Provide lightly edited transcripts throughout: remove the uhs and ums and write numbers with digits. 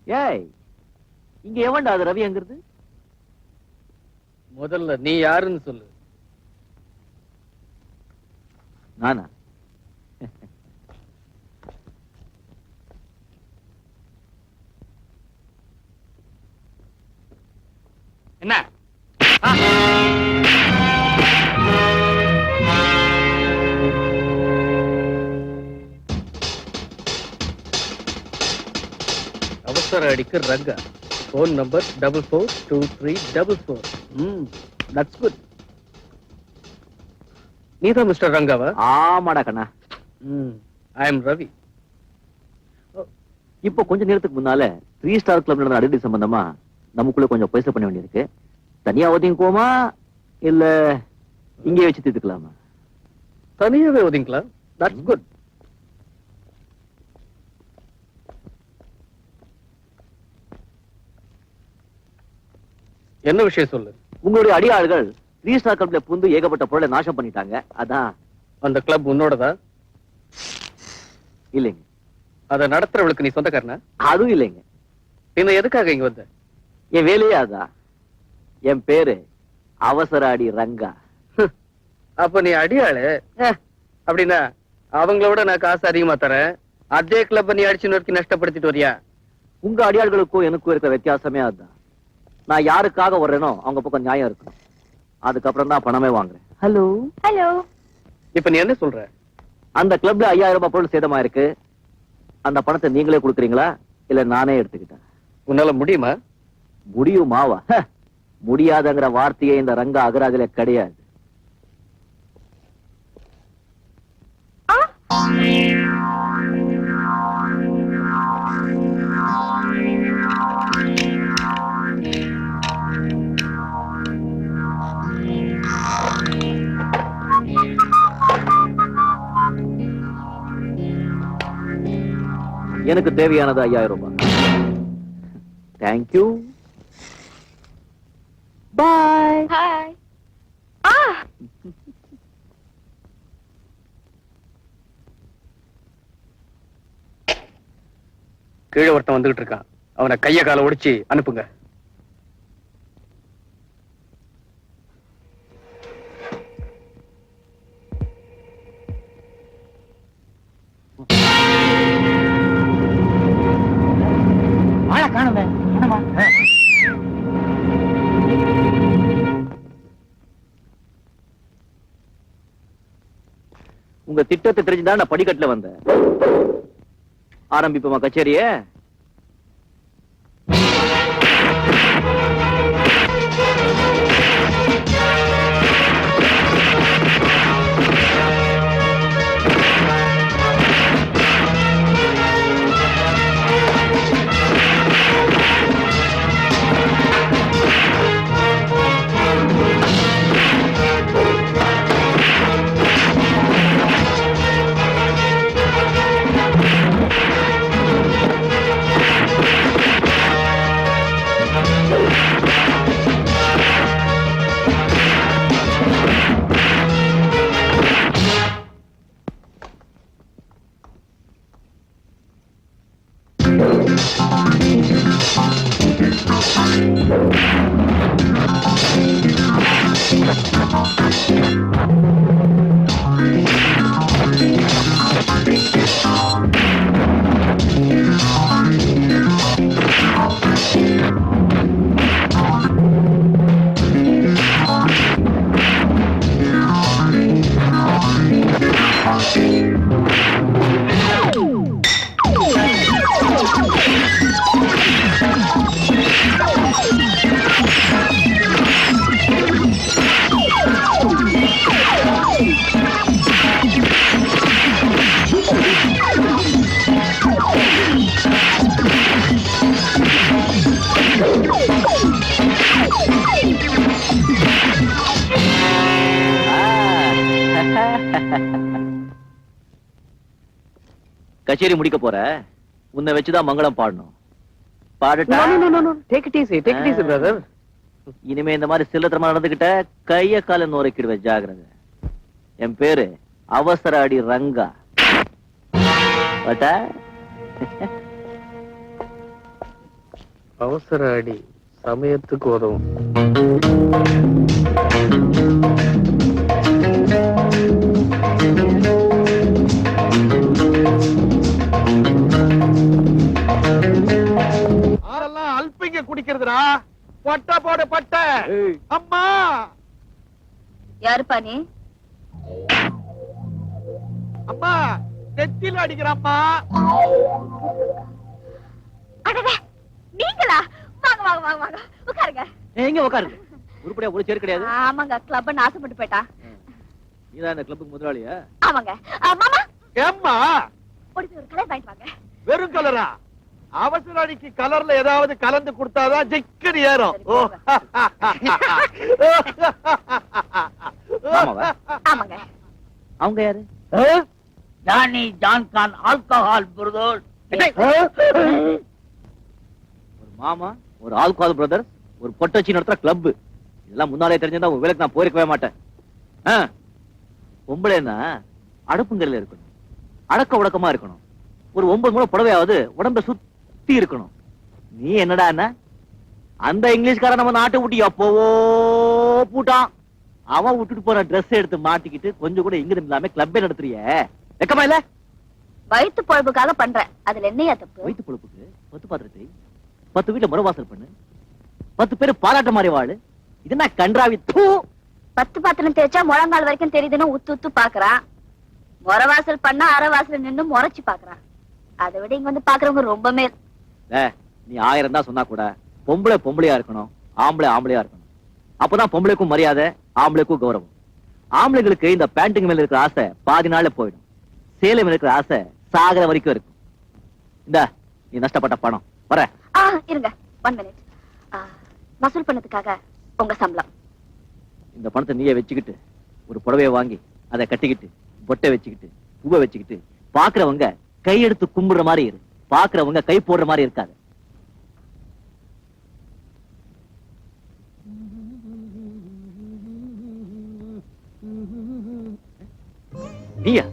ஏய், இங்க எவன்டா அது ரவி எங்கிறது? முதல்ல நீ யாருன்னு சொல்லு. நானா? என்ன? அவசர அடிக்கு Ranga. Phone number 442344. That's good. நீதான் மிஸ்டர் ரங்காவா? ஆமாடா கண்ணா. I am Ravi. இப்போ கொஞ்ச நேரத்துக்கு முன்னால 3 ஸ்டார் கிளப் நடந்த அடிக்கடி சம்பந்தமா நமக்குள்ள கொஞ்சம் பேச பண்ண வேண்டியிருக்கு. தனியா ஒதுங்கிக்குவோமா இல்ல இங்கே வச்சு தீர்த்துக்கலாமா? தனியாவே ஒதுங்கிக்கலாம். That's good. என்ன விஷயம் சொல்லு. உங்களுடைய அடியாள்கள் 3 ஸ்டார் கிளப்ல புந்து ஏகப்பட்ட பொருளை நாசம் பண்ணிட்டாங்க. அதான். அந்த கிளப் உன்னோடதா? இல்லைங்க. அதை நடத்துறவளுக்கு நீ சொந்தக்காரனா? அதுவும் இல்லைங்க. பின்ன எதுக்காக இங்க வந்த? என் வேலையே அதான். என் பேரு அவசர அடி ரங்கா. அப்ப நீ அடியாளு அப்படின்னா அவங்களோட நான் காசு அதிகமா தரேன். அதே கிளப் நீ அடிச்சு நோக்கி நஷ்டப்படுத்திட்டு வரியா? உங்க அடியாள்களுக்கும் எனக்கும் இருக்கிற வித்தியாசமே அதுதான். நான் யாருக்காக வர்றேனோ அவங்க பக்கம் நியாயம் இருக்கணும். அதுக்கப்புறம் தான் பணமே வாங்குறேன். Hello hello. இப்ப நீ என்ன சொல்ற? அந்த கிளப்ல 5000 ரூபாய் பொருள் சேதமா இருக்கு. அந்த பணத்தை நீங்களே கொடுக்குறீங்களா இல்ல நானே எடுத்துக்கிட்டேன்? உன்னால முடியுமா? முடியுமாவா? முடியாதங்கிற வார்த்தையே இந்த ரங்கா அகராஜில கிடையாது. எனக்கு தேவையானது 5000 ரூபாய். தேங்க்யூ. பாய். ஹாய். கீழே ஒருத்தன் வந்துகிட்டு இருக்கான். அவனை கைய கால ஒடிச்சு அனுப்புங்க. உங்க திட்டத்தை தெரிஞ்சுதான் நான் படிக்கட்டுல வந்தேன். ஆரம்பிப்போமா கச்சேரியே? கச்சேரி முடிக்க போற, உன்னை வச்சுதான் மங்களம் பாடணும். பாடட்டா? Take it easy, brother. இனிமே இந்த மாதிரி சில்லத்தரமா நடந்துகிட்ட கைய கால நோரைக்கிடுவேன், ஜாகிரதை. என் பேரு அவசர அடி ரங்கா. அவசர அடி சமயத்துக்கு உதவும். ஆரெல்லாம் அல்பிங்க குடிக்கிறதுடா. பட்டா போட பட்ட. அம்மா யாருப்பா நீ? அம்மா நெத்தில அடிக்கிறம்மா. அடடே, நீங்களா? வாங்க வாங்க வாங்க வாங்க, உட்காருங்க. எங்க உட்காருங்க. உருப்படியா ஒரு சேர் கிடையாது. ஆமாங்க, கிளப்னு ஆசைப்பட்டு போயிட்டா. நீதான் இந்த கிளப்புக்கு முதலாளியா? ஆமாங்க. மாமா ஏம்மா ஒரு கலர் வாங்கிட்டு வாங்க. வெறும் கலரா? அவசர அடிக்கு கலர்ல ஏதாவது கலந்து கொடுத்தாதான் ஜிக்கன் ஏறும். ஓ. ஆமாவா? ஆமாங்க. அவங்க யாரு? ஜானி ஜான்கான் ஆல்கஹால் புரதோல். ஒரு மாமா, ஒரு ஆல்கஹால் பிரதர், ஒரு பொட்டச்சி நடத்துற கிளப். இதெல்லாம் முன்னாலே தெரிஞ்சிருந்தா உங்க வேலைக்கு நான் போயிருக்கவே மாட்டேன். பொம்பளைன்னா அடுப்புங்கரையில இருக்கணும், அடக்க உடக்கமா இருக்கணும், ஒரு 9 முறை புடவையாவது உடம்ப சுத்தி இருக்கணும். நீ என்னடா என்ன அந்த இங்கிலீஷ்காரன் நம்ம நாட்டை விட்டு எப்போவோ பூட்டான். அவன் விட்டுட்டு போற ட்ரெஸ் எடுத்து மாட்டிக்கிட்டு கொஞ்சம் கூட இங்கிருந்து இல்லாம கிளப்பே நடத்துறிய. வெக்கமா இல்ல? வயிற்று பொழப்புக்காக பண்றேன், அதுல என்னையா தப்பு? வயிற்று பொழப்புக்கு 10 பாத்திரத்தை 10 வீட்டுல முறவாசல் பண்ணு, 10 பேரு பாராட்ட மாதிரி வாழு. இது என்ன கன்றாவி? 10 பாத்திரம் தேய்ச்சா முழங்கால் வரைக்கும் தெரியுதுன்னு உத்து உத்து பாக்குறான். முறவாசல் பண்ணா அரைவாசல் நின்னு முறைச்சு பாக்குறான். அதை விட இங்க வந்து பாக்குறவங்க ரொம்ப மேல். நீ 1000 தான் சொன்னா கூட பொம்பளை பொம்பளையா இருக்கணும், ஆம்பளை ஆம்பளையா இருக்கணும். அப்பதான் பொம்பளைக்கும் மரியாதை, ஆம்பளைக்கும் கௌரவம். ஆம்பளைங்களுக்கு இந்த பேண்டிங் மேல இருக்கிற ஆசை பாதி நாள்ல போயிடும், சேலை மேல இருக்கிற ஆசை சாகர வரைக்கும் இருக்கும். இந்த நீ நஷ்டப்பட்ட பணம் வர. இருங்க 1 மினிட். வசூல் பண்ணதுக்காக உங்க சம்பளம். இந்த பணத்தை நீயே வச்சுக்கிட்டு ஒரு புடவைய வாங்கி அதை கட்டிக்கிட்டு பொட்டை வச்சுக்கிட்டு பூவை வச்சுக்கிட்டு பாக்குறவங்க கையெடுத்து கும்பிடுற மாதிரி இரு, பாக்குறவங்க கை போடுற மாதிரி இருக்காது. நீயா?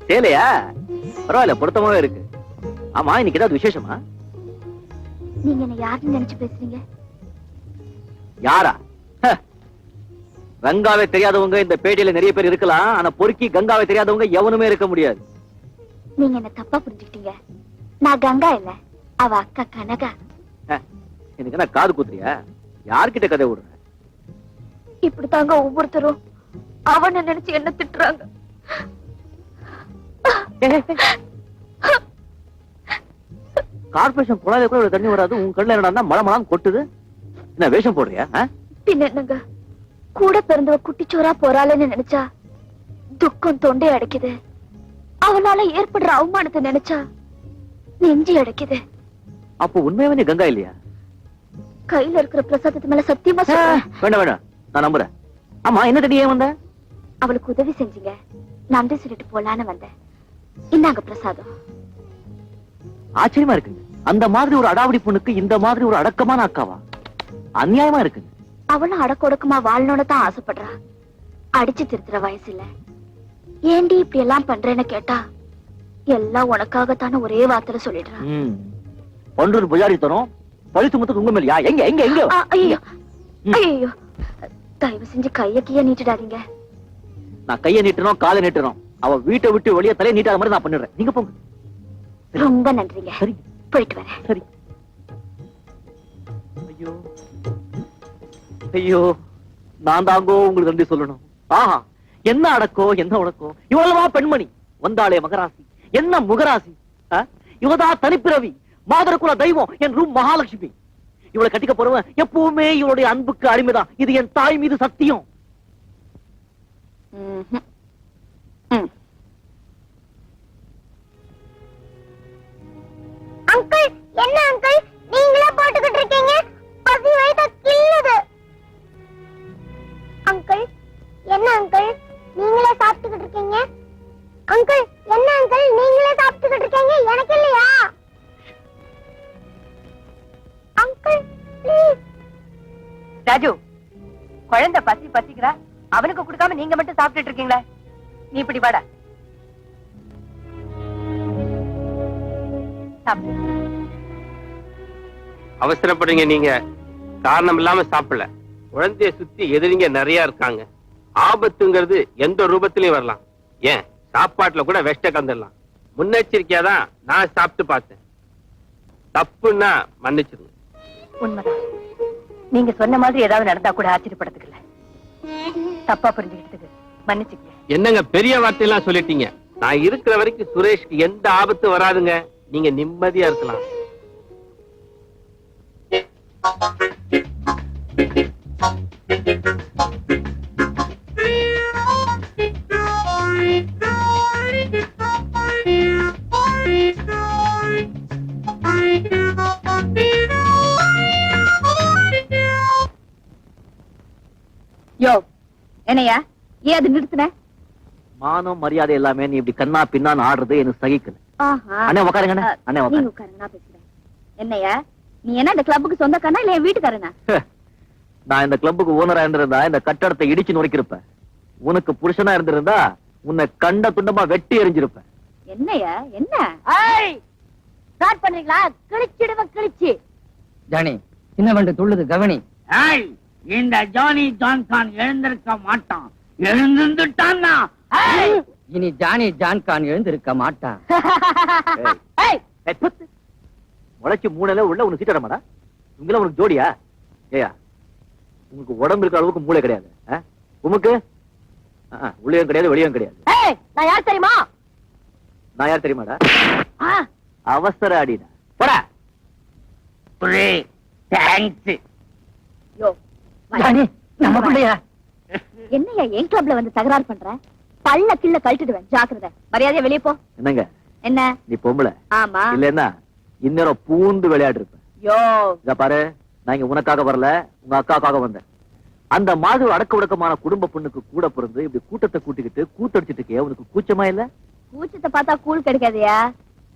சேலையா? பரவாயில்ல, பொருத்தமாவே இருக்கு. ஆமா, இன்னைக்கு ஏதாவது விசேஷமா? நீங்க என்ன யாருன்னு நினைச்சு பேசுறீங்க? யாரா? கங்காவை தெரியாதவங்க இந்த பேட்டையில நிறைய பேர் இருக்கலாம், ஆனா பொறுக்கி கங்காவை தெரியாதவங்க எவனுமே இருக்க முடியாது. நீங்க என்ன தப்பா புரிஞ்சுக்கிட்டீங்க. நான் கங்கா இல்ல, அவ அக்கா கனகா. எனக்கு என்ன காது குத்துறியா? யார்கிட்ட கதை விடுற? இப்படித்தாங்க ஒவ்வொருத்தரும் அவனை நினைச்சு என்ன திட்டுறாங்க. கார்பரேஷன் குழாயில கூட தண்ணி வராது, உன் கண்ணுல என்னடா மழை மழை கொட்டுது? என்ன வேஷம் போடுறியா? பின்ன என்னங்க, கூட பிறந்தவ குட்டிச்சோரா போறாளன்னு நினைச்சா துக்கம் தொண்டை அடைக்குது. அவனால ஏற்படுற அவமானத்தை நினைச்சா நெஞ்சி அடைக்குது. அப்போ உண்மையாவே நீ கங்கா இல்லையா? கையில இருக்கிற பிரசாதத்து மேல சத்தியமா சொல்றேன். வேண்டாம் வேண்டாம், நான் நம்புறேன். ஆமா, என்ன தடி ஏன் வந்த? அவளுக்கு உதவி செஞ்சீங்க, நன்றி சொல்லிட்டு போலான்னு வந்தேன். இந்தாங்க பிரசாதம். ஆச்சரியமா இருக்குங்க, அந்த மாதிரி ஒரு அடாவடி பொண்ணுக்கு இந்த மாதிரி ஒரு அடக்கமான அக்காவா? அநியாயமா இருக்குங்க. அவளும் அடக்க ஒடுக்கமா வாழணும்னு தான் ஆசைப்படுறா. அடிச்சு திருத்துற வயசு இல்ல. ஏண்டி இப்படி எல்லாம் பண்றேன்னு கேட்டா எல்லாம் உனக்காகத்தான ஒரே வார்த்தையில சொல்லிடுறான். ஒன்று புஜாரி தரும் பழித்து முத்து உங்க மேலையா? எங்க எங்க எங்க? ஐயோ ஐயோ, தயவு செஞ்சு கைய கீய நீட்டிடாதீங்க. நான் கைய நீட்டணும், காலை நீட்டணும். அவ வீட்டை விட்டு வெளியே தலையை நீட்டாத மாதிரி நான் பண்ணிடுறேன். நீங்க போங்க. ரொம்ப நன்றிங்க. சரி, போயிட்டு வரேன். சரி. ஐயோ ஐயோ, நான் தாங்கோ உங்களுக்கு நன்றி சொல்லணும். ஆஹா, என்ன அடக்கோ என்ன உடக்கோ. இவ்வளவா பெண்மணி வந்தாளே மகராசி, என்ன முகராசி. இவதா தனிப்பிறவி, மாதரகுல தெய்வம், என் ரூம் மகாலட்சுமி. இவளை கட்டிக்க போறவன் எப்பவுமே இவளுடைய அன்புக்கு அடிமைதான். இது என் தாய் மீது சத்தியம். அங்கிள், என்ன அங்கிள் நீங்களே போட்டுக்கிட்டு இருக்கீங்க? பசி வயித்த கிள்ளுது. அங்கிள், என்ன அங்கிள் நீங்களே சாப்பிட்டுக்கிட்டு இருக்கீங்க? அங்கிள், என்ன அங்கிள் நீங்களே சாப்பிட்டுக்கிட்டு இருக்கீங்க? எனக்கு இல்லையா? Uncle please. ராஜு, குழந்தை பசிக்கிறா, அவனுக்கு கொடுக்காம நீங்க மட்டும் சாப்பிட்டுட்டு இருக்கீங்களே. நீ இப்படி வாடா. சாப்பிடு. அவசரப்படுறீங்க நீங்க. காரணம் இல்லாம சாப்பிடல. குழந்தைய சுத்தி எதிரிங்க நிறைய இருக்காங்க. ஆபத்துங்கிறது எந்த ரூபத்திலயும் வரலாம். ஏன் சாப்பாட்டுல கூட வெஷ்ட கந்துடலாம். முன்னெச்சரிக்கையாதான் நான் சாப்பிட்டு பார்த்தேன். தப்புன்னா மன்னிச்சிருங்க. உண்மைதான். நீங்க சொன்ன மாதிரி ஏதாவது நடந்தா கூட ஆச்சரியப்படுறதுக்கு இல்ல. தப்பா புரிஞ்சுக்கிட்டதுக்கு மன்னிச்சுக்கங்க. என்னங்க பெரிய வார்த்தையெல்லாம் சொல்லிட்டீங்க. நான் இருக்கிற வரைக்கும் சுரேஷ்க்கு எந்த ஆபத்தும் வராதுங்க. நீங்க நிம்மதியா இருக்கலாம். யோ என்னையா ஏன் அது நிறுத்தின? மானம் மரியாதை எல்லாமே நீ இப்படி கண்ணா பின்னான்னு ஆடுறது எனக்கு சகிக்கல. ஆஹா. அண்ணே உட்காருங்க அண்ணே. அண்ணே நீங்க உட்காருங்க. உட்காருங்க, நான் பேசுறேன். என்னையா நீ என்ன இந்த கிளப்புக்கு சொந்தக்காரனா இல்ல என் வீட்டுக்காரனா? நான் இந்த கிளப்புக்கு ஓனரா இருந்திருந்தா இந்த கட்டடத்தை இடிச்சு நுழைக்கிருப்பேன். உனக்கு புருஷனா இருந்திருந்தா உன்னை கண்ட துண்டமா வெட்டி எறிஞ்சிருப்பேன். என்னையா என்ன? ஸ்டார்ட் பண்றீங்களா? கிழிச்சிடுவ கிழிச்சு. ஜானி என்ன வந்து துள்ளுது கவனி. ஏய், இந்த ஜானி ஜான்கான் எழுந்திருக்க மாட்டான். எழுந்துட்டான்னா இனி ஜானி ஜான்கான் எழுந்திருக்க மாட்டான். ஏய், முளைச்சு மூணையில உள்ள உனக்கு சீட்டு வரமாடா. இவங்கள உனக்கு ஜோடியா? ஏயா உங்களுக்கு உடம்பு இருக்கிற அளவுக்கு மூளை கிடையாது. உமக்கு உள்ளேயும் கிடையாது வெளியும் கிடையாது. நான் யார் தெரியுமா? நான் யார் தெரியுமாடா? அவசர அடிடா. போடா. தேங்க்ஸ். யோ ஜானி நம்ம பிள்ளையா? என்னையா என் கிளப்ல வந்து தகராறு பண்ற? பல்ல கிள்ள கழட்டிடுவேன், ஜாக்கிரதை. மரியாதையா வெளியே போ. என்னங்க என்ன? நீ பொம்பளை ஆமா. இல்லன்னா இன்னொரு பூந்து விளையாடு இருப்ப. யோ இத பாரு, நான் இங்க உனக்காக வரல, உங்க அக்காக்காக வந்தேன். அந்த மாதிரி ஒரு அடக்க உடக்கமான குடும்ப பொண்ணுக்கு கூட பிறந்து இப்படி கூட்டத்தை கூட்டிக்கிட்டு கூத்தடிச்சிட்டு இருக்கே, உனக்கு கூச்சமா இல்ல? கூச்சத்தை பார்த்தா கூழ் கிடைக்காதயா.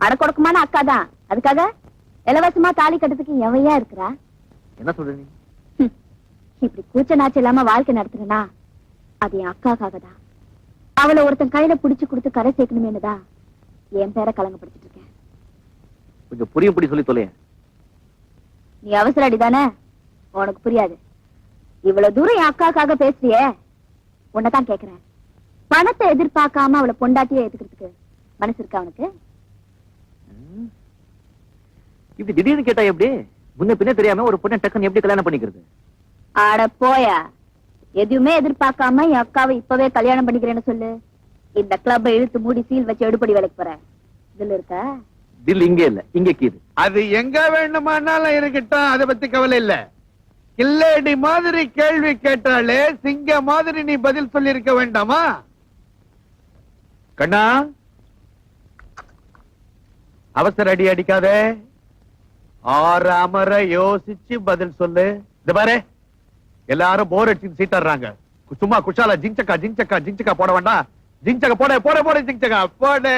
அடக்கொடக்கமான அக்கா தான், அதுக்காக இலவசமா தாலி கட்டுறதுக்கு எவையா இருக்கிறா? என்ன சொல்ற நீ? இப்படி கூச்ச நாச்சு இல்லாம வாழ்க்கை நடத்துறனா அது என் அக்காக்காக தான். அவளை ஒருத்தன் கையில புடிச்சு கொடுத்து கரை சேர்க்கணுமேனுதான் என் பேரை கலங்கப்படுத்திட்டு இருக்கேன். கொஞ்சம் புரியும் புடி சொல்லி தொலைய. நீ அவசர அடிதானே, உனக்கு புரியாது. இவ்வளவு தூரம் என் அக்காக்காக பேசுறியே, உன்னதான் கேக்குறேன். பணத்தை எதிர்பார்க்காம அவளை பொண்டாட்டியே ஏத்துக்கிறதுக்கு மனசு இருக்கா அவனுக்கு? இப்படி திடீர்னு கேட்டா எப்படி? முன்ன பின்ன தெரியாம ஒரு பொண்ணை டக்குன்னு எப்படி கல்யாணம் பண்ணிக்கிறது? ஆட போயா, எதுவுமே எதிர்பார்க்காம என் அக்காவை இப்பவே கல்யாணம் பண்ணிக்கிறேன்னு சொல்லு. இந்த கிளப்பை இழுத்து மூடி சீல் வச்சு எடுப்படி வேலைக்கு போறேன். இதுல இருக்க தில் இங்க இல்ல, இங்க கீது. அது எங்க வேண்டுமானாலும் இருக்கட்டும், அதை பத்தி கவலை இல்ல. கில்லேடி மாதிரி கேள்வி கேட்டாலே சிங்க மாதிரி நீ பதில் சொல்லி இருக்க வேண்டாமா? கண்ணா, அவசர அடி அடிக்காதே. ஆறாமற யோசிச்சு பதில் சொல்லு. இந்த பாரு, எல்லாரும் போர் அடிச்சு சீட்டாடுறாங்க. சும்மா குஷாலா ஜிங்சக்கா ஜிங்சக்கா ஜிங்சக்கா போட வேண்டாம். ஜிங்சக்கா போட போட போட ஜிங்சக்கா போடு.